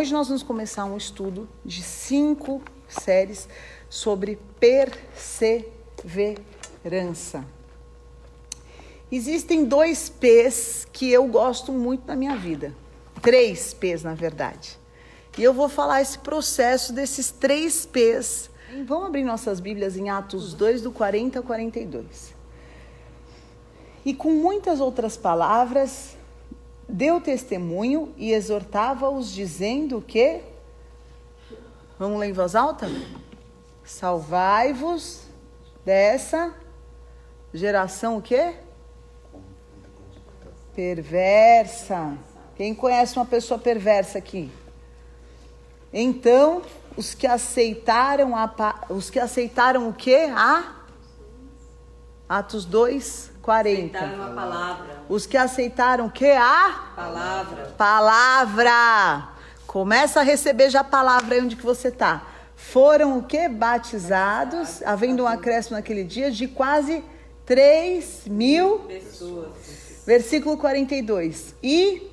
hoje nós vamos começar um estudo de 5 séries sobre perseverança. Existem 2 P's que eu gosto muito na minha vida. 3 P's, na verdade. E eu vou falar esse processo desses 3 P's. Vamos abrir nossas Bíblias em Atos 2, do 40 ao 42. E com muitas outras palavras, deu testemunho e exortava-os, dizendo que... Vamos ler em voz alta? Salvai-vos dessa geração o quê? Perversa. Quem conhece uma pessoa perversa aqui? Então, os que aceitaram o quê? Atos 2, 40. Aceitaram a palavra. Os que aceitaram o quê? Palavra. Começa a receber já a palavra aí onde que você está. Foram o quê? Batizados, havendo um acréscimo naquele dia de quase 3.000 pessoas. Versículo 42. E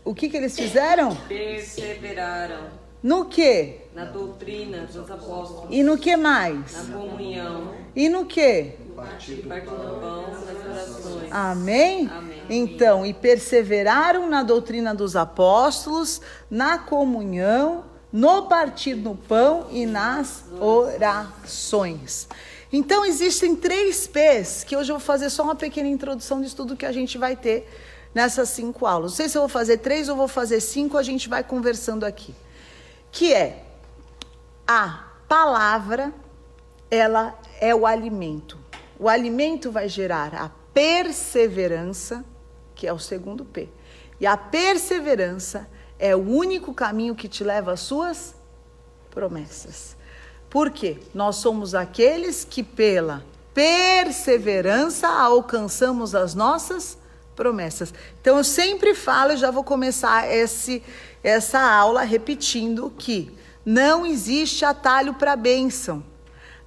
o que eles fizeram? Perseveraram No quê? na doutrina dos apóstolos. E no que mais? Na comunhão. E no quê? Partindo do pão, nas orações. Amém? Amém. Então, e perseveraram na doutrina dos apóstolos, na comunhão, no partir do pão e nas orações. Então, existem 3 P's, que hoje eu vou fazer só uma pequena introdução de tudo que a gente vai ter nessas 5 aulas. Não sei se eu vou fazer 3 ou vou fazer 5, a gente vai conversando aqui. Que é, a palavra, ela é o alimento. O alimento vai gerar a perseverança, que é o segundo P. E a perseverança é o único caminho que te leva às suas promessas. Por quê? Nós somos aqueles que pela perseverança alcançamos as nossas promessas. Então eu sempre falo, e já vou começar essa aula repetindo que não existe atalho para a bênção.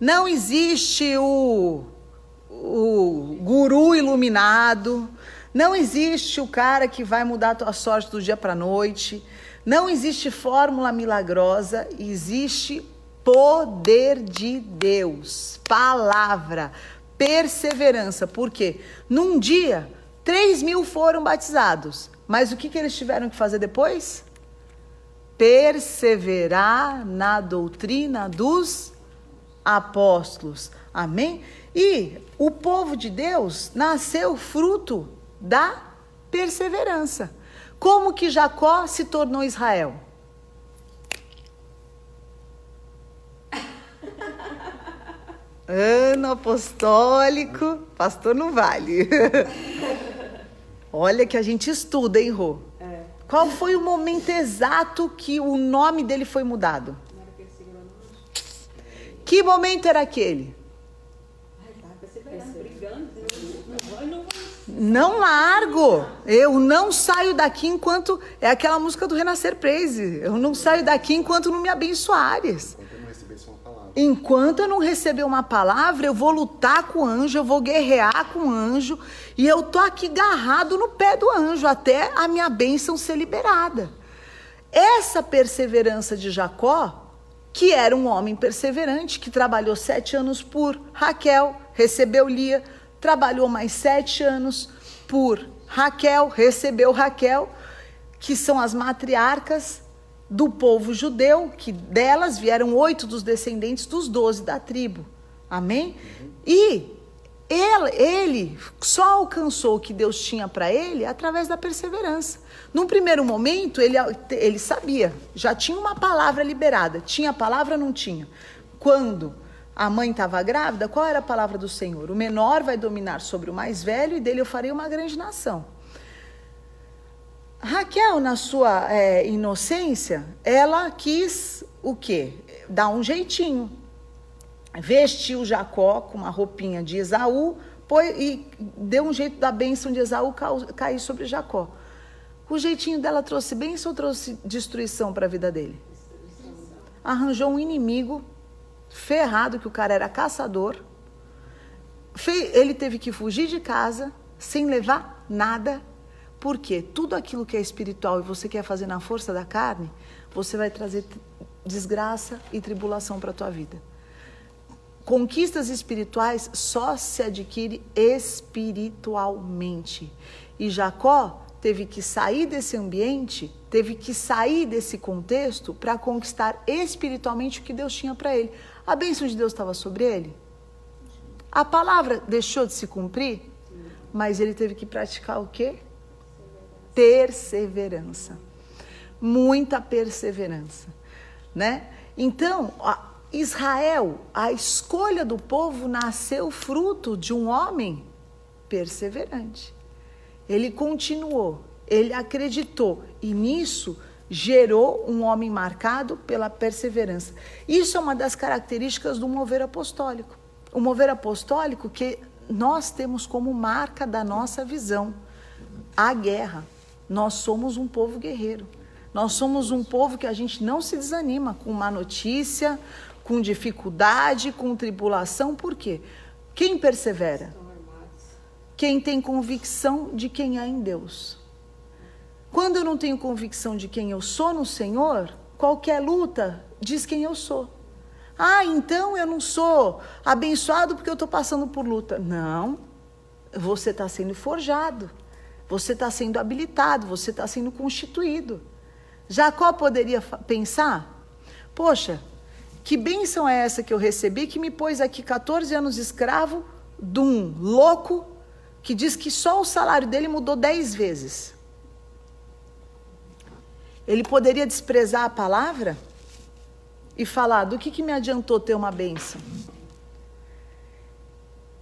Não existe o guru iluminado. Não existe o cara que vai mudar a tua sorte do dia para a noite. Não existe fórmula milagrosa. Existe poder de Deus, palavra, perseverança. Por quê? Num dia, 3.000 foram batizados. Mas o que eles tiveram que fazer depois? Perseverar na doutrina dos apóstolos. Amém? E o povo de Deus nasceu fruto da perseverança. Como que Jacó se tornou Israel? Ano apostólico, pastor não vale. Olha que a gente estuda, hein, Rô? Qual foi o momento exato que o nome dele foi mudado? Que momento era aquele? Não largo. Eu não saio daqui enquanto... É aquela música do Renascer Praise. Eu não saio daqui enquanto não me abençoares. Enquanto eu não receber uma palavra, eu vou lutar com o anjo, eu vou guerrear com o anjo, e eu tô aqui agarrado no pé do anjo, até a minha bênção ser liberada. Essa perseverança de Jacó, que era um homem perseverante, que trabalhou 7 anos por Raquel, recebeu Lia, trabalhou mais 7 anos por Raquel, recebeu Raquel, que são as matriarcas do povo judeu, que delas vieram 8 dos descendentes dos 12 da tribo. Amém? E ele só alcançou o que Deus tinha para ele através da perseverança. Num primeiro momento, ele sabia, já tinha uma palavra liberada. Tinha a palavra ou não tinha? Quando a mãe estava grávida, qual era a palavra do Senhor? O menor vai dominar sobre o mais velho, e dele eu farei uma grande nação. Raquel, na sua inocência, ela quis o quê? Dar um jeitinho. Vestiu Jacó com uma roupinha de Esaú e deu um jeito da bênção de Esaú cair sobre Jacó. O jeitinho dela trouxe bênção ou trouxe destruição para a vida dele? Arranjou um inimigo ferrado, que o cara era caçador. Ele teve que fugir de casa sem levar nada. Porque tudo aquilo que é espiritual e você quer fazer na força da carne, você vai trazer desgraça e tribulação para a tua vida. Conquistas espirituais só se adquire espiritualmente. E Jacó teve que sair desse ambiente, teve que sair desse contexto para conquistar espiritualmente o que Deus tinha para ele. A bênção de Deus estava sobre ele. A palavra deixou de se cumprir, mas ele teve que praticar o quê? Perseverança. Muita perseverança, né? Então, Israel, a escolha do povo nasceu fruto de um homem perseverante. Ele continuou, ele acreditou e nisso gerou um homem marcado pela perseverança. Isso é uma das características do mover apostólico. O mover apostólico que nós temos como marca da nossa visão a guerra. Nós somos um povo guerreiro. Nós somos um povo que a gente não se desanima com má notícia, com dificuldade, com tribulação. Por quê? Quem persevera? Quem tem convicção de quem é em Deus. Quando eu não tenho convicção de quem eu sou no Senhor, qualquer luta diz quem eu sou. Então eu não sou abençoado porque eu estou passando por luta. Não, você está sendo forjado, você está sendo habilitado, você está sendo constituído. Jacó poderia pensar, poxa, que bênção é essa que eu recebi, que me pôs aqui 14 anos escravo de um louco que diz que só o salário dele mudou 10 vezes. Ele poderia desprezar a palavra e falar, do que me adiantou ter uma bênção?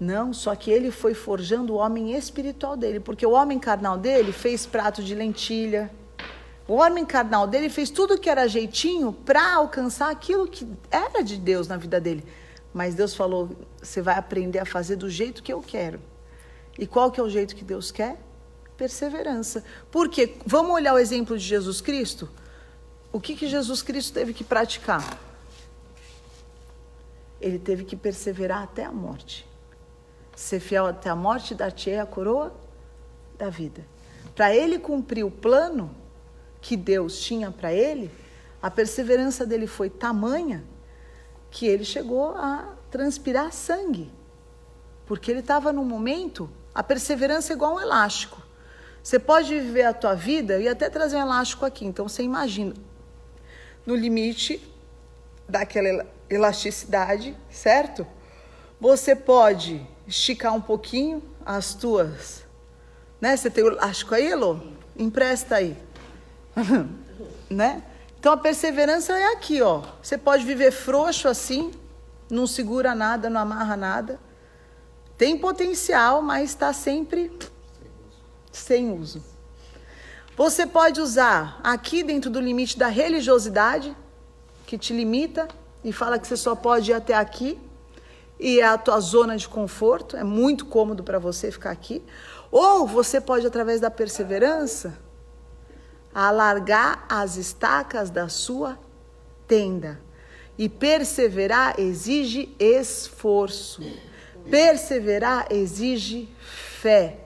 Não, só que ele foi forjando o homem espiritual dele, porque o homem carnal dele fez prato de lentilha, o homem carnal dele fez tudo que era jeitinho para alcançar aquilo que era de Deus na vida dele. Mas Deus falou, você vai aprender a fazer do jeito que eu quero. E qual que é o jeito que Deus quer? Perseverança. Por quê? Vamos olhar o exemplo de Jesus Cristo? O que Jesus Cristo teve que praticar? Ele teve que perseverar até a morte. Ser fiel até a morte, dar-te-ei a coroa da vida. Para ele cumprir o plano que Deus tinha para ele, a perseverança dele foi tamanha que ele chegou a transpirar sangue. Porque ele estava num momento, a perseverança é igual um elástico. Você pode viver a tua vida e até trazer um elástico aqui. Então você imagina, no limite daquela elasticidade, certo? Você pode esticar um pouquinho as tuas, né? Você tem o elástico aí, Elô? Empresta aí. Né? Então a perseverança é aqui, ó. Você pode viver frouxo assim, não segura nada, não amarra nada. Tem potencial, mas está sempre sem uso. Você pode usar aqui dentro do limite da religiosidade, que te limita e fala que você só pode ir até aqui, e é a tua zona de conforto, é muito cômodo para você ficar aqui. Ou você pode, através da perseverança, alargar as estacas da sua tenda. E perseverar exige esforço. Perseverar exige fé.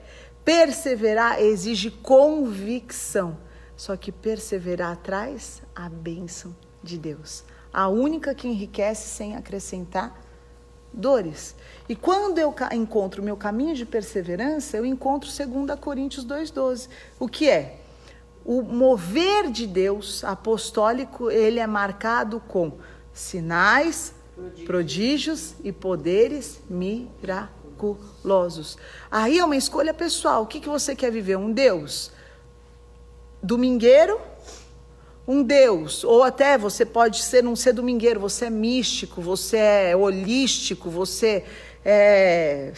Perseverar exige convicção. Só que perseverar traz a bênção de Deus. A única que enriquece sem acrescentar dores. E quando eu encontro o meu caminho de perseverança, eu encontro 2 Coríntios 2,12. O que é? O mover de Deus apostólico, ele é marcado com sinais, prodígios e poderes miraculosos. Aí é uma escolha pessoal. O que você quer viver? Um Deus domingueiro? Um Deus, ou até você pode não ser domingueiro, você é místico, você é holístico, você é,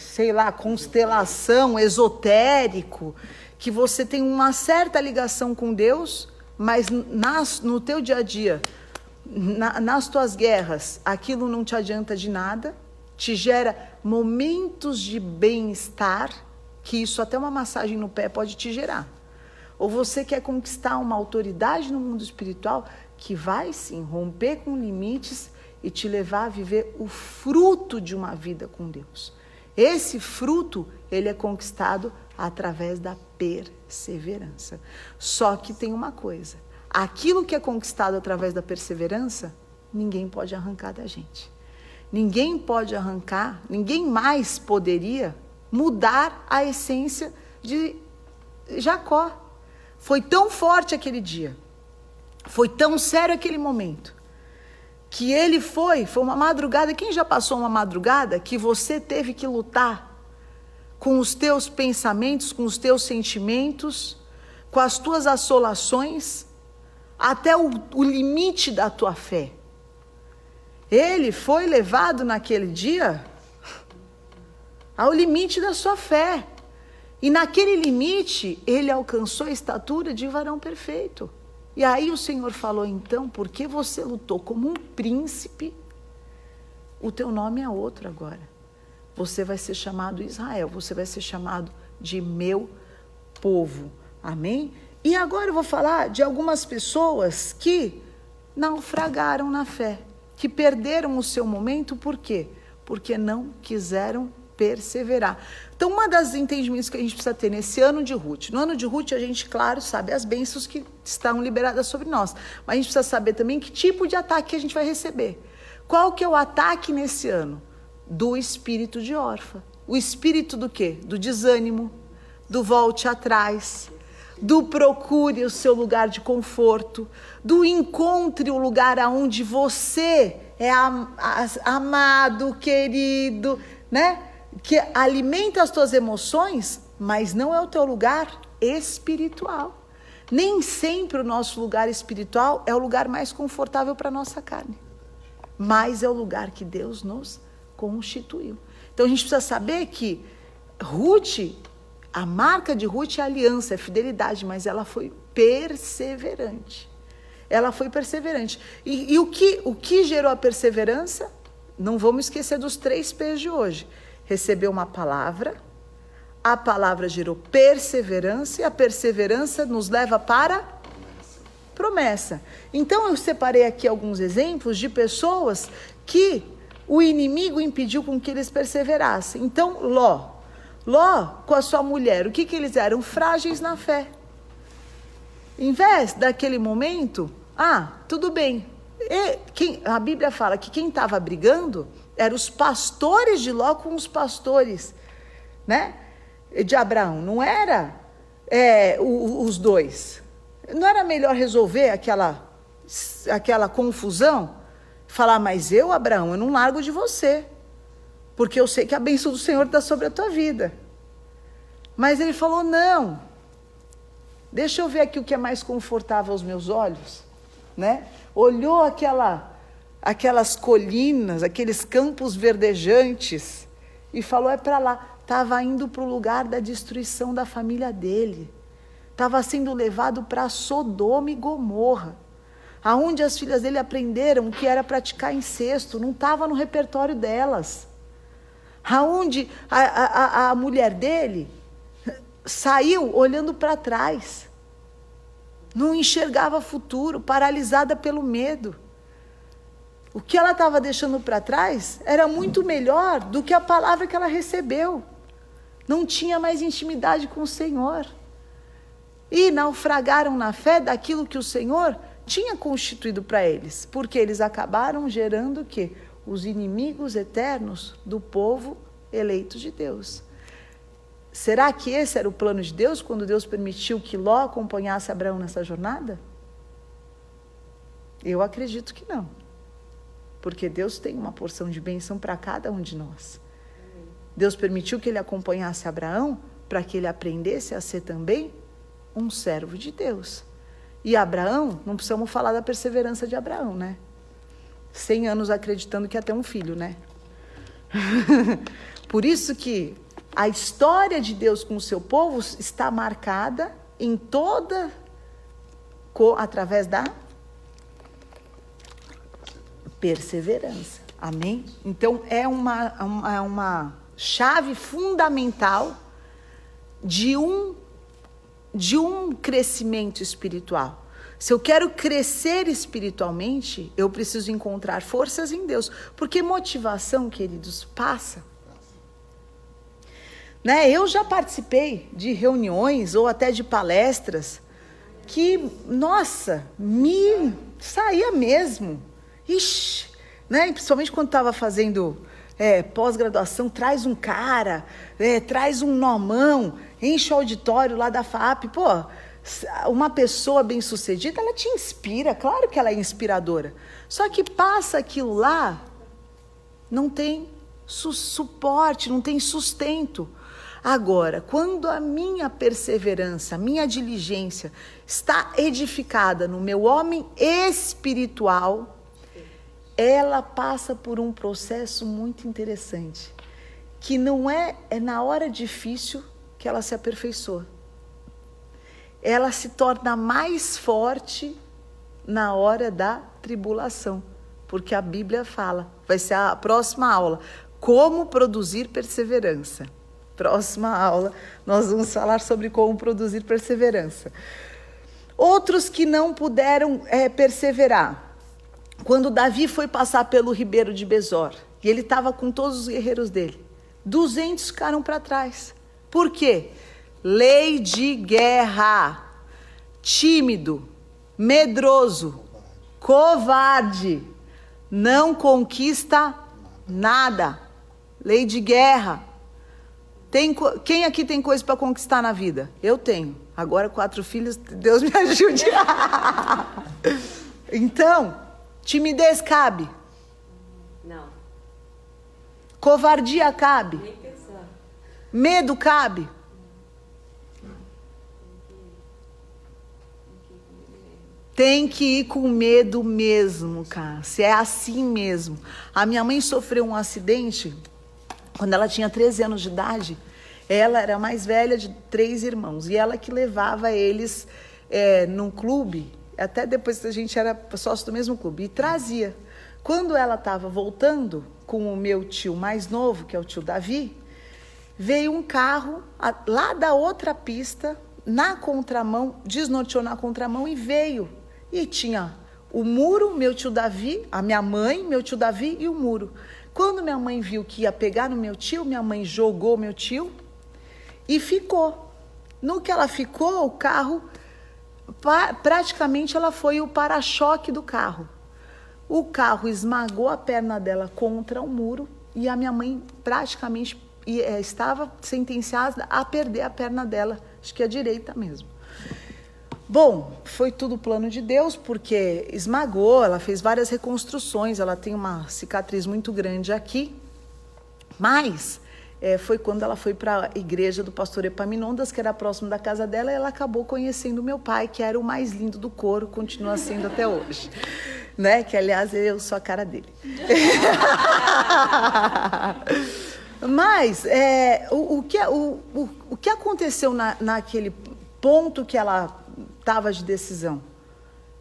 constelação, esotérico, que você tem uma certa ligação com Deus, mas no teu dia a dia, nas tuas guerras, aquilo não te adianta de nada, te gera momentos de bem-estar, que isso até uma massagem no pé pode te gerar. Ou você quer conquistar uma autoridade no mundo espiritual que vai sim romper com limites e te levar a viver o fruto de uma vida com Deus. Esse fruto, ele é conquistado através da perseverança. Só que tem uma coisa, aquilo que é conquistado através da perseverança, ninguém pode arrancar da gente. Ninguém pode arrancar, ninguém mais poderia mudar a essência de Jacó. Foi tão forte aquele dia, foi tão sério aquele momento, que ele foi uma madrugada. Quem já passou uma madrugada que você teve que lutar com os teus pensamentos, com os teus sentimentos, com as tuas assolações, até o limite da tua fé? Ele foi levado naquele dia ao limite da sua fé. E naquele limite, ele alcançou a estatura de varão perfeito. E aí o Senhor falou, então, porque você lutou como um príncipe, o teu nome é outro agora. Você vai ser chamado Israel, você vai ser chamado de meu povo. Amém? E agora eu vou falar de algumas pessoas que naufragaram na fé, que perderam o seu momento, por quê? Porque não quiseram perseverar. Então, uma das entendimentos que a gente precisa ter nesse ano de Ruth, no ano de Ruth a gente, claro, sabe as bênçãos que estão liberadas sobre nós, mas a gente precisa saber também que tipo de ataque a gente vai receber. Qual que é o ataque nesse ano? Do espírito de órfã. O espírito do quê? Do desânimo, do volte atrás, do procure o seu lugar de conforto, do encontre o lugar aonde você é amado, querido, né? Que alimenta as tuas emoções, mas não é o teu lugar espiritual. Nem sempre o nosso lugar espiritual é o lugar mais confortável para a nossa carne, mas é o lugar que Deus nos constituiu. Então a gente precisa saber que Ruth, a marca de Ruth é aliança, é fidelidade, mas ela foi perseverante. Ela foi perseverante. E o que gerou a perseverança? Não vamos esquecer dos 3 P's de hoje. Recebeu uma palavra, a palavra gerou perseverança, e a perseverança nos leva para promessa. Então eu separei aqui alguns exemplos de pessoas que o inimigo impediu com que eles perseverassem. Então Ló com a sua mulher, o que eles eram? Frágeis na fé. Em vez daquele momento, tudo bem. A Bíblia fala que quem estava brigando eram os pastores de Ló com os pastores, né, de Abraão. Não era os dois. Não era melhor resolver aquela confusão? Falar, mas Abraão, eu não largo de você, porque eu sei que a bênção do Senhor está sobre a tua vida. Mas ele falou, não, deixa eu ver aqui o que é mais confortável aos meus olhos, né? Olhou aquelas colinas, aqueles campos verdejantes, e falou, é para lá. Estava indo para o lugar da destruição da família dele. Estava sendo levado para Sodoma e Gomorra, aonde as filhas dele aprenderam o que era praticar incesto. Não estava no repertório delas. Aonde a mulher dele saiu olhando para trás, não enxergava futuro, paralisada pelo medo. O que ela estava deixando para trás era muito melhor do que a palavra que ela recebeu. Não tinha mais intimidade com o Senhor. E naufragaram na fé daquilo que o Senhor tinha constituído para eles, porque eles acabaram gerando o quê? Os inimigos eternos do povo eleito de Deus. Será que esse era o plano de Deus quando Deus permitiu que Ló acompanhasse Abraão nessa jornada? Eu acredito que não. Porque Deus tem uma porção de bênção para cada um de nós. Deus permitiu que ele acompanhasse Abraão para que ele aprendesse a ser também um servo de Deus. E Abraão, não precisamos falar da perseverança de Abraão, né? 100 anos acreditando que ia ter um filho, né? Por isso que a história de Deus com o seu povo está marcada em através da perseverança. Amém? Então é uma chave fundamental de um crescimento espiritual. Se eu quero crescer espiritualmente, eu preciso encontrar forças em Deus. Porque motivação, queridos, passa. Né? Eu já participei de reuniões ou até de palestras que, nossa, me saía mesmo. Ixi, né? E principalmente quando estava fazendo pós-graduação, traz um cara, traz um nomão, enche o auditório lá da FAP. Pô, uma pessoa bem-sucedida, ela te inspira, claro que ela é inspiradora. Só que passa aquilo lá, não tem suporte, não tem sustento. Agora, quando a minha perseverança, a minha diligência está edificada no meu homem espiritual, ela passa por um processo muito interessante, que não é na hora difícil que ela se aperfeiçoa. Ela se torna mais forte na hora da tribulação, porque a Bíblia fala, vai ser a próxima aula, como produzir perseverança. Próxima aula, nós vamos falar sobre como produzir perseverança. Outros que não puderam perseverar. Quando Davi foi passar pelo ribeiro de Besor, e ele estava com todos os guerreiros dele, 200 ficaram para trás. Por quê? Lei de guerra. Tímido, medroso, covarde, não conquista nada. Lei de guerra. Quem aqui tem coisa para conquistar na vida? Eu tenho. Agora 4 filhos, Deus me ajude. Então, timidez cabe? Não. Covardia cabe? Nem pensar. Medo cabe? Tem que ir com medo mesmo, cara. Se é assim mesmo. A minha mãe sofreu um acidente quando ela tinha 13 anos de idade. Ela era a mais velha de 3 irmãos. E ela que levava eles num clube. Até depois a gente era sócio do mesmo clube. E trazia. Quando ela estava voltando com o meu tio mais novo, que é o tio Davi, veio um carro lá da outra pista, na contramão, desnorteou na contramão e veio. E tinha o muro, meu tio Davi, a minha mãe, meu tio Davi e o muro. Quando minha mãe viu que ia pegar no meu tio, minha mãe jogou meu tio e ficou. No que ela ficou, o carro, praticamente ela foi o para-choque do carro. O carro esmagou a perna dela contra o muro e a minha mãe praticamente estava sentenciada a perder a perna dela, acho que a direita mesmo. Bom, foi tudo plano de Deus, porque esmagou, ela fez várias reconstruções, ela tem uma cicatriz muito grande aqui, mas foi quando ela foi para a igreja do pastor Epaminondas, que era próximo da casa dela, e ela acabou conhecendo meu pai, que era o mais lindo do coro, continua sendo até hoje, né? Que, aliás, eu sou a cara dele. Mas o que aconteceu naquele ponto que ela estava de decisão?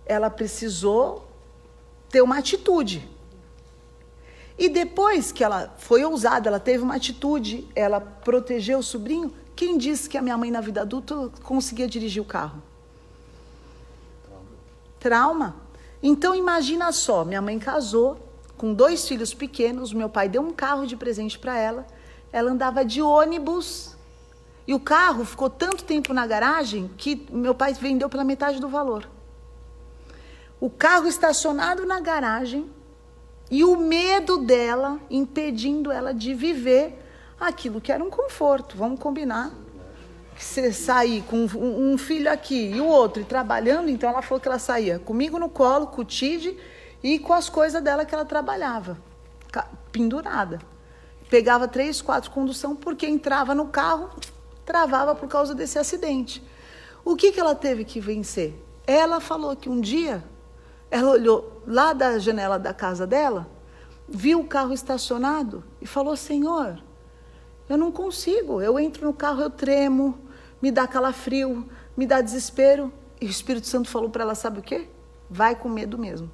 Ela precisou ter uma atitude. E depois que ela foi ousada, ela teve uma atitude, ela protegeu o sobrinho. Quem disse que a minha mãe na vida adulta conseguia dirigir o carro? Trauma. Então imagina só, minha mãe casou com 2 filhos pequenos, meu pai deu um carro de presente para ela, ela andava de ônibus. E o carro ficou tanto tempo na garagem que meu pai vendeu pela metade do valor. O carro estacionado na garagem e o medo dela impedindo ela de viver aquilo que era um conforto. Vamos combinar. Você sair com um filho aqui e o outro e trabalhando, então ela falou que ela saía comigo no colo, com o Tid e com as coisas dela que ela trabalhava, pendurada. Pegava 3, 4 condução porque entrava no carro, travava por causa desse acidente. O que ela teve que vencer? Ela falou que um dia, ela olhou lá da janela da casa dela, viu o carro estacionado e falou: Senhor, eu não consigo, eu entro no carro, eu tremo, me dá calafrio, me dá desespero. E o Espírito Santo falou para ela, sabe o quê? Vai com medo mesmo.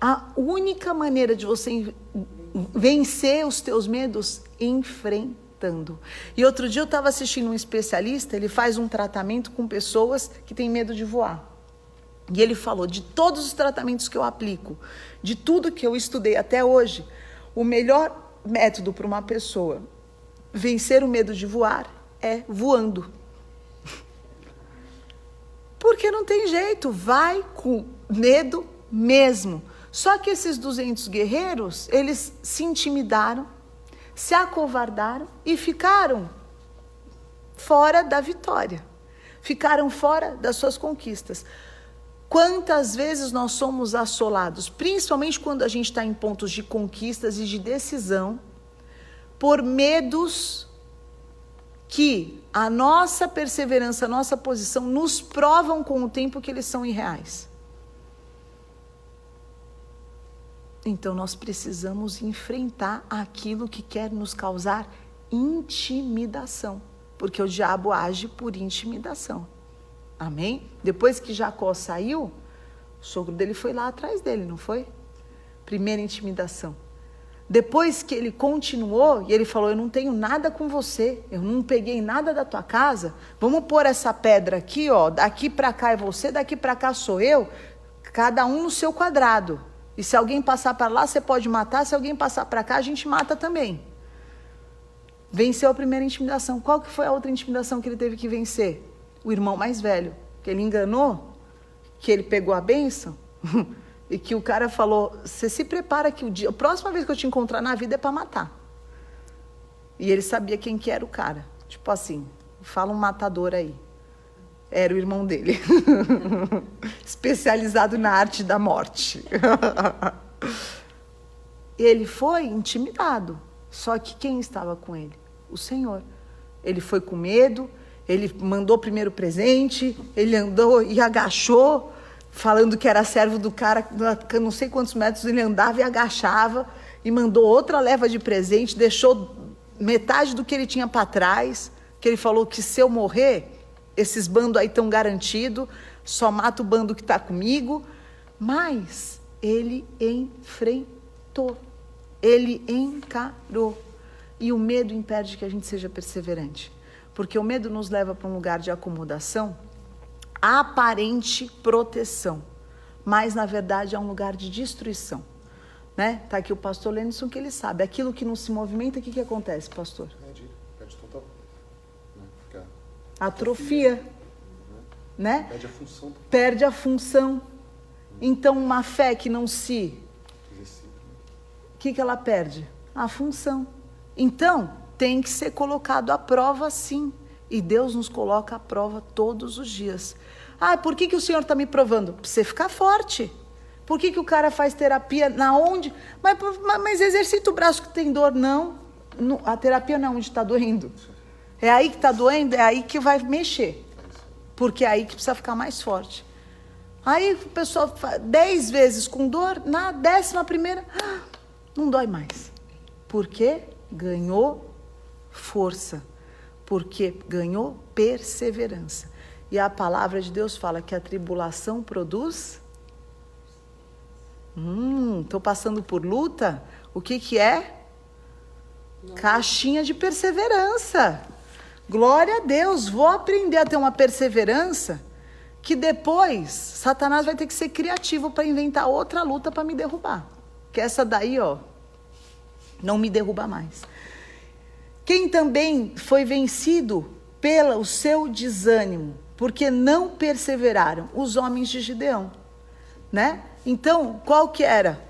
A única maneira de você vencer os teus medos, enfrentando. E outro dia eu estava assistindo um especialista, ele faz um tratamento com pessoas que têm medo de voar. E ele falou, de todos os tratamentos que eu aplico, de tudo que eu estudei até hoje, o melhor método para uma pessoa vencer o medo de voar é voando. Porque não tem jeito, vai com medo mesmo. Só que esses 200 guerreiros, eles se intimidaram, se acovardaram e ficaram fora da vitória. Ficaram fora das suas conquistas. Quantas vezes nós somos assolados, principalmente quando a gente está em pontos de conquistas e de decisão, por medos que a nossa perseverança, a nossa posição nos provam com o tempo que eles são irreais. Então nós precisamos enfrentar aquilo que quer nos causar intimidação, porque o diabo age por intimidação. Amém? Depois que Jacó saiu, o sogro dele foi lá atrás dele, não foi? Primeira intimidação. Depois que ele continuou, e ele falou, eu não tenho nada com você, eu não peguei nada da tua casa, vamos pôr essa pedra aqui, ó, daqui para cá é você, daqui para cá sou eu, cada um no seu quadrado. E se alguém passar para lá, você pode matar, se alguém passar para cá, a gente mata também. Venceu a primeira intimidação. Qual que foi a outra intimidação que ele teve que vencer? O irmão mais velho, que ele enganou, que ele pegou a bênção, e que o cara falou, você se prepara que a próxima vez que eu te encontrar na vida é para matar. E ele sabia quem que era o cara. Tipo assim, fala um matador aí. Era o irmão dele. Especializado na arte da morte. Ele foi intimidado. Só que quem estava com ele? O Senhor. Ele foi com medo, ele mandou o primeiro presente, ele andou e agachou, falando que era servo do cara, não sei quantos metros ele andava e agachava, e mandou outra leva de presente, deixou metade do que ele tinha para trás, que ele falou que se eu morrer, esses bandos aí estão garantidos, só mata o bando que está comigo. Mas ele enfrentou, ele encarou. E o medo impede que a gente seja perseverante. Porque o medo nos leva para um lugar de acomodação, aparente proteção, mas na verdade é um lugar de destruição. Né? Tá aqui o pastor Lenison, que ele sabe. Aquilo que não se movimenta, o que acontece, pastor? Perde total. Né? Atrofia. Né? Perde a função. Perde a função. Então, uma fé que não se... O que ela perde? A função. Então, tem que ser colocado à prova, sim. E Deus nos coloca à prova todos os dias. Ah, por que o Senhor está me provando? Para você ficar forte. Por que o cara faz terapia na onde? Mas exercita o braço que tem dor. Não. A terapia não é onde está doendo. É aí que está doendo, é aí que vai mexer. Porque é aí que precisa ficar mais forte. Aí o pessoal faz 10 vezes com dor, na 11ª, não dói mais. Por quê? Ganhou força. Porque ganhou perseverança. E a palavra de Deus fala que a tribulação produz... Estou passando por luta. O que é? Caixinha de perseverança. Glória a Deus. Vou aprender a ter uma perseverança que depois Satanás vai ter que ser criativo para inventar outra luta para me derrubar. Que essa daí, ó, não me derruba mais. Quem também foi vencido pelo seu desânimo, porque não perseveraram? Os homens de Gideão, né? Então, qual que era?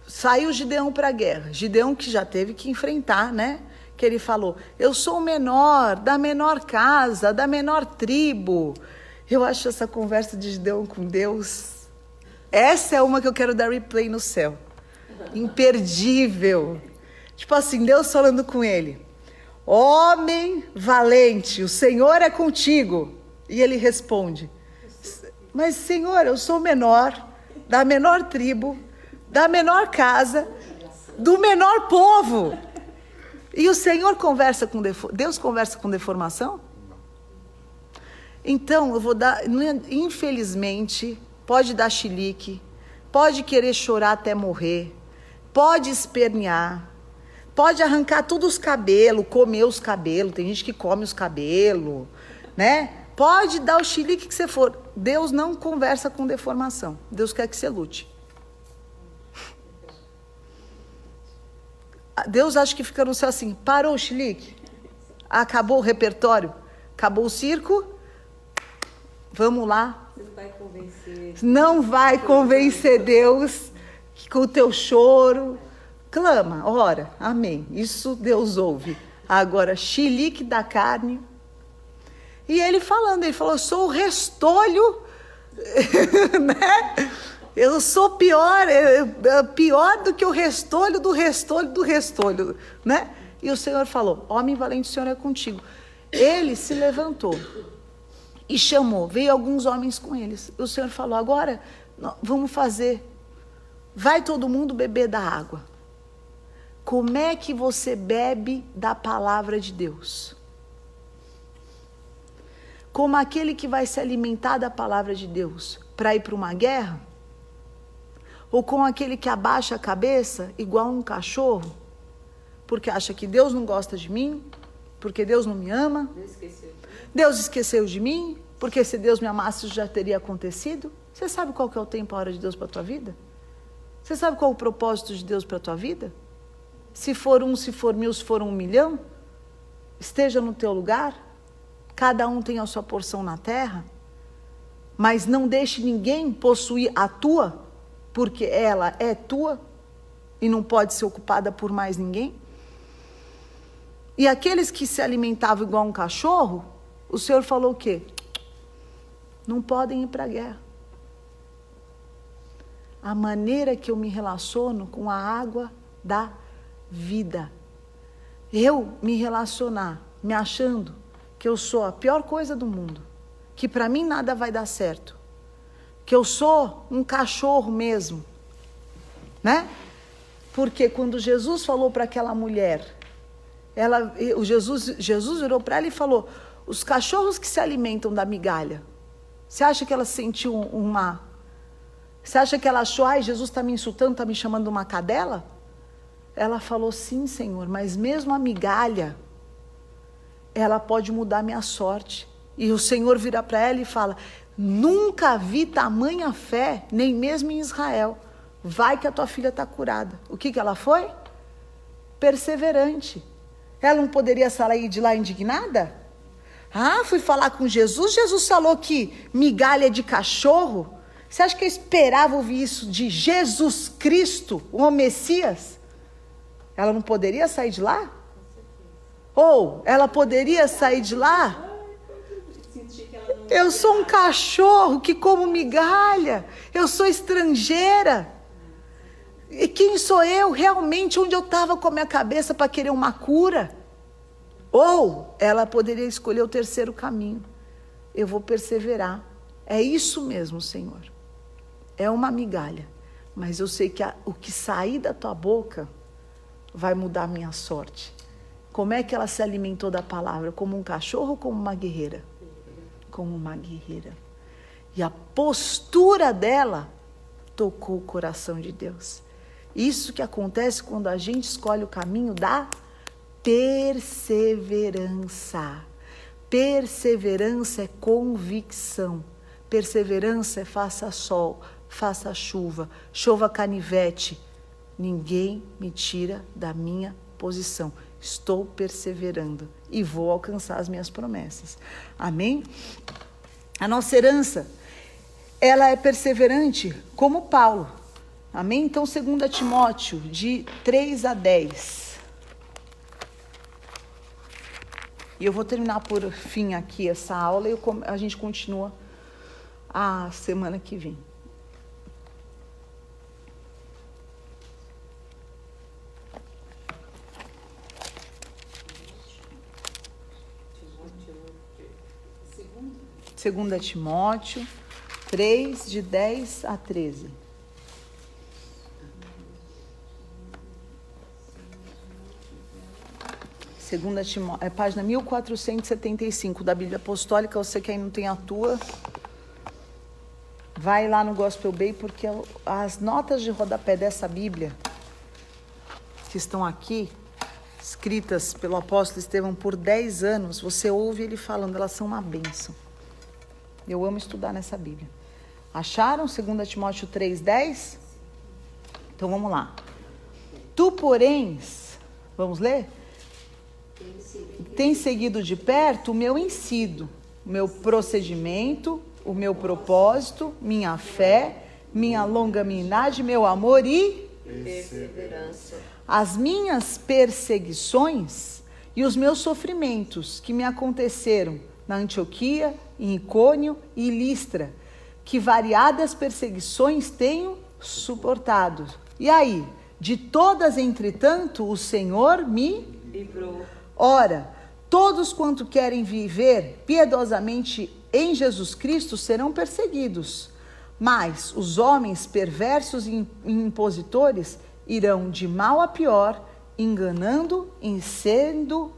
Saiu Gideão para a guerra. Gideão que já teve que enfrentar, né? Que ele falou, eu sou o menor, da menor casa, da menor tribo. Eu acho essa conversa de Gideão com Deus, essa é uma que eu quero dar replay no céu. Imperdível. Tipo assim, Deus falando com ele, homem valente, o Senhor é contigo. E ele responde, mas Senhor, eu sou o menor, da menor tribo, da menor casa, do menor povo. E o Senhor conversa com Deus conversa com deformação? Então, eu vou dar, infelizmente, pode dar chilique, pode querer chorar até morrer, pode espernear, pode arrancar todos os cabelos, comer os cabelos, tem gente que come os cabelos, né? Pode dar o chilique que você for. Deus não conversa com deformação. Deus quer que você lute. Deus acha que fica no céu assim, parou o chilique, acabou o repertório, acabou o circo, vamos lá Você não vai convencer. Não vai convencer Deus com o teu choro. Clama, ora, amém. Isso Deus ouve. Agora, chilique da carne. E ele falou, sou o restolho, né? Eu sou pior do que o restolho do restolho do restolho, né? E o Senhor falou, homem valente, o Senhor é contigo. Ele se levantou e chamou, veio alguns homens com eles. O Senhor falou, agora vamos fazer, vai todo mundo beber da água. Como é que você bebe da palavra de Deus? Como aquele que vai se alimentar da palavra de Deus para ir para uma guerra? Ou com aquele que abaixa a cabeça igual um cachorro, porque acha que Deus não gosta de mim, porque Deus não me ama, Deus esqueceu de mim, porque se Deus me amasse isso já teria acontecido? Você sabe qual que é o tempo, a hora de Deus para a tua vida? Você sabe qual é o propósito de Deus para a tua vida? Se for 1, se for 1000, se for 1 milhão, esteja no teu lugar, cada um tem a sua porção na terra, mas não deixe ninguém possuir a tua, porque ela é tua e não pode ser ocupada por mais ninguém. E aqueles que se alimentavam igual um cachorro, o Senhor falou o quê? Não podem ir para a guerra. A maneira que eu me relaciono com a água da vida. Eu me relacionar, me achando que eu sou a pior coisa do mundo, que para mim nada vai dar certo, que eu sou um cachorro mesmo, né? Porque quando Jesus falou para aquela mulher, Jesus virou para ela e falou, os cachorros que se alimentam da migalha, você acha que ela sentiu você acha que ela achou, ai, Jesus está me insultando, está me chamando de uma cadela? Ela falou, sim, Senhor, mas mesmo a migalha, ela pode mudar minha sorte. E o Senhor vira para ela e fala, nunca vi tamanha fé, nem mesmo em Israel. Vai que a tua filha está curada. O que ela foi? Perseverante. Ela não poderia sair de lá indignada? Ah, fui falar com Jesus, Jesus falou que migalha de cachorro. Você acha que eu esperava ouvir isso de Jesus Cristo, o Messias? Ela não poderia sair de lá? Ou ela poderia sair de lá? Eu sou um cachorro que como migalha. Eu sou estrangeira. E quem sou eu realmente? Onde eu estava com a minha cabeça para querer uma cura? Ou ela poderia escolher o terceiro caminho. Eu vou perseverar. É isso mesmo, Senhor. É uma migalha. Mas eu sei que o que sair da tua boca vai mudar a minha sorte. Como é que ela se alimentou da palavra? Como um cachorro ou como uma guerreira? Como uma guerreira. E a postura dela tocou o coração de Deus. Isso que acontece quando a gente escolhe o caminho da perseverança. Perseverança é convicção. Perseverança é faça sol, faça chuva, chova canivete. Ninguém me tira da minha posição. Estou perseverando e vou alcançar as minhas promessas. Amém? A nossa herança, ela é perseverante como Paulo. Amém? Então, 2 Timóteo, de 3 a 10. E eu vou terminar por fim aqui essa aula e a gente continua a semana que vem. Segunda Timóteo 3, de 10 a 13. Segunda Timóteo, é página 1475 da Bíblia Apostólica. Você que aí não tem a tua, vai lá no Gospel Bay, porque as notas de rodapé dessa Bíblia, que estão aqui, escritas pelo apóstolo Estevão por 10 anos, você ouve ele falando, elas são uma bênção. Eu amo estudar nessa Bíblia. Acharam 2 Timóteo 3:10? Então vamos lá. Tu, porém, vamos ler? Tem seguido de perto o meu ensino, o meu procedimento o meu propósito, minha fé, minha longanimidade, meu amor e Perseverança. as minhas perseguições e os meus sofrimentos que me aconteceram na Antioquia, em Icônio e Listra, que variadas perseguições tenho suportado. E aí, de todas, entretanto, o Senhor me Livrou. Ora, todos quanto querem viver piedosamente em Jesus Cristo serão perseguidos, mas os homens perversos e impositores irão de mal a pior, enganando e sendo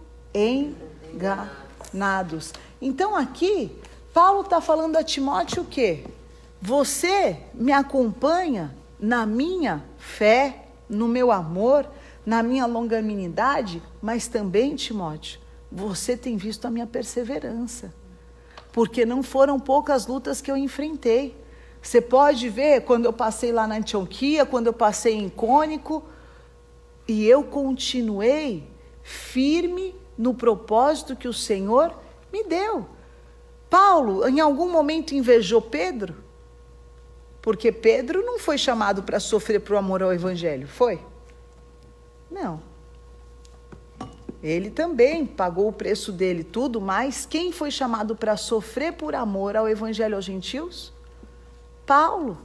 enganados. Então aqui, Paulo está falando a Timóteo o quê? Você me acompanha na minha fé, no meu amor, na minha longanimidade, mas também, Timóteo, você tem visto a minha perseverança, porque não foram poucas lutas que eu enfrentei. Você pode ver quando eu passei lá na Antioquia, quando eu passei em Icônio, e eu continuei firme no propósito que o Senhor me deu. Paulo, em algum momento, invejou Pedro? Porque Pedro não foi chamado para sofrer por amor ao Evangelho, foi? Não. Ele também pagou o preço dele, tudo, mas quem foi chamado para sofrer por amor ao Evangelho aos gentios? Paulo.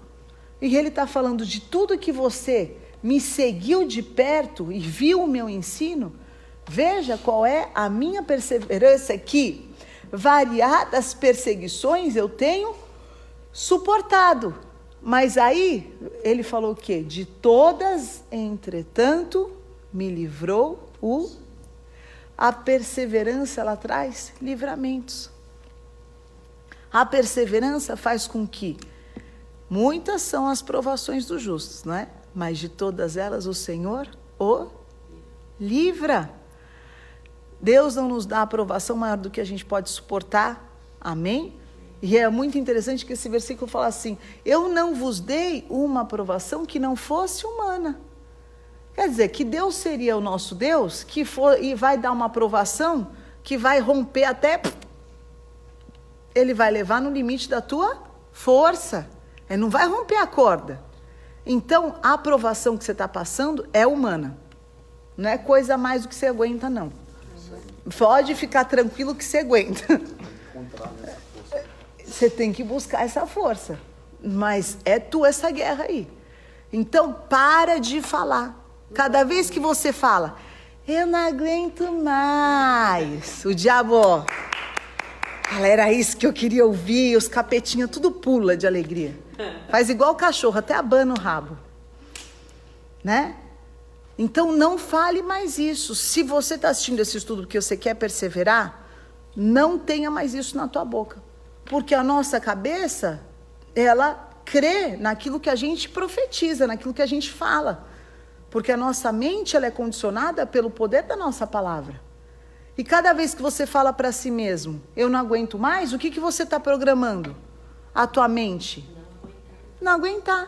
E ele está falando de tudo que você me seguiu de perto e viu o meu ensino. Veja qual é a minha perseverança, que variadas perseguições eu tenho suportado. Mas aí ele falou o quê? De todas, entretanto, me livrou a perseverança, ela traz livramentos. A perseverança faz com que muitas são as provações dos justos, não é? Mas de todas elas o Senhor o livra. Deus não nos dá aprovação maior do que a gente pode suportar. Amém? E é muito interessante que esse versículo fala assim: eu não vos dei uma aprovação que não fosse humana. Quer dizer, que Deus seria o nosso Deus, que for e vai dar uma aprovação que vai romper até... Ele vai levar no limite da tua força. Ele não vai romper a corda. Então, a aprovação que você está passando é humana. Não é coisa mais do que você aguenta, não. Pode ficar tranquilo que você aguenta. Você tem que buscar essa força. Mas é tua essa guerra aí. Então, para de falar. Cada vez que você fala, eu não aguento mais, o diabo, ó, era isso que eu queria ouvir, os capetinhas tudo pula de alegria. Faz igual o cachorro, até abana o rabo. Né? Então não fale mais isso. Se você está assistindo esse estudo porque você quer perseverar, não tenha mais isso na tua boca. Porque a nossa cabeça, ela crê naquilo que a gente profetiza, naquilo que a gente fala. Porque a nossa mente, ela é condicionada pelo poder da nossa palavra. E cada vez que você fala para si mesmo, eu não aguento mais, o que você está programando? A tua mente? Não aguentar.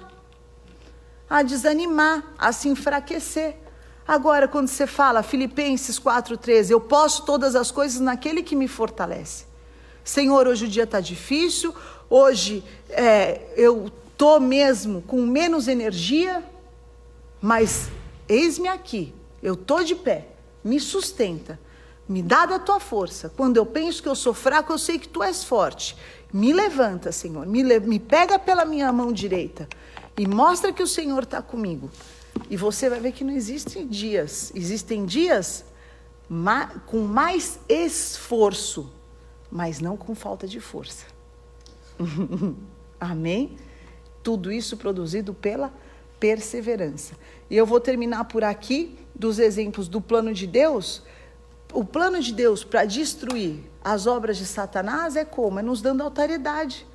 A desanimar, a se enfraquecer. Agora, quando você fala, Filipenses 4,13, eu posso todas as coisas naquele que me fortalece. Senhor, hoje o dia está difícil, hoje eu estou mesmo com menos energia, mas eis-me aqui, eu estou de pé, me sustenta, me dá da tua força. Quando eu penso que eu sou fraco, eu sei que tu és forte. Me levanta, Senhor, me pega pela minha mão direita e mostra que o Senhor está comigo. E você vai ver que não existem dias com mais esforço, mas não com falta de força. Amém? Tudo isso produzido pela perseverança. E eu vou terminar por aqui dos exemplos do plano de Deus. O plano de Deus para destruir as obras de Satanás é como? É nos dando autoridade,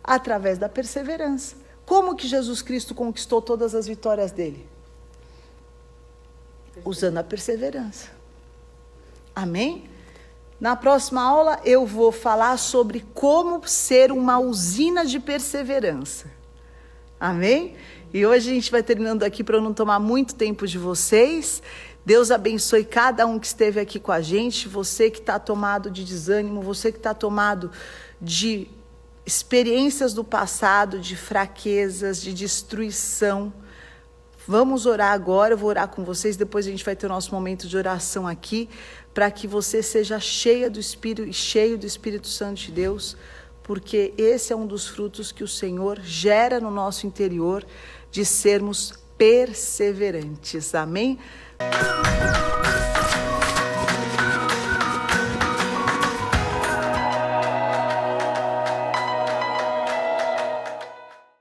através da perseverança. Como que Jesus Cristo conquistou todas as vitórias dele? Usando a perseverança. Amém? Na próxima aula eu vou falar sobre como ser uma usina de perseverança. Amém? E hoje a gente vai terminando aqui para eu não tomar muito tempo de vocês. Deus abençoe cada um que esteve aqui com a gente. Você que está tomado de desânimo, você que está tomado de experiências do passado, de fraquezas, de destruição. Vamos orar agora, eu vou orar com vocês, depois a gente vai ter o nosso momento de oração aqui, para que você seja cheia do Espírito e cheio do Espírito Santo de Deus, porque esse é um dos frutos que o Senhor gera no nosso interior, de sermos perseverantes. Amém?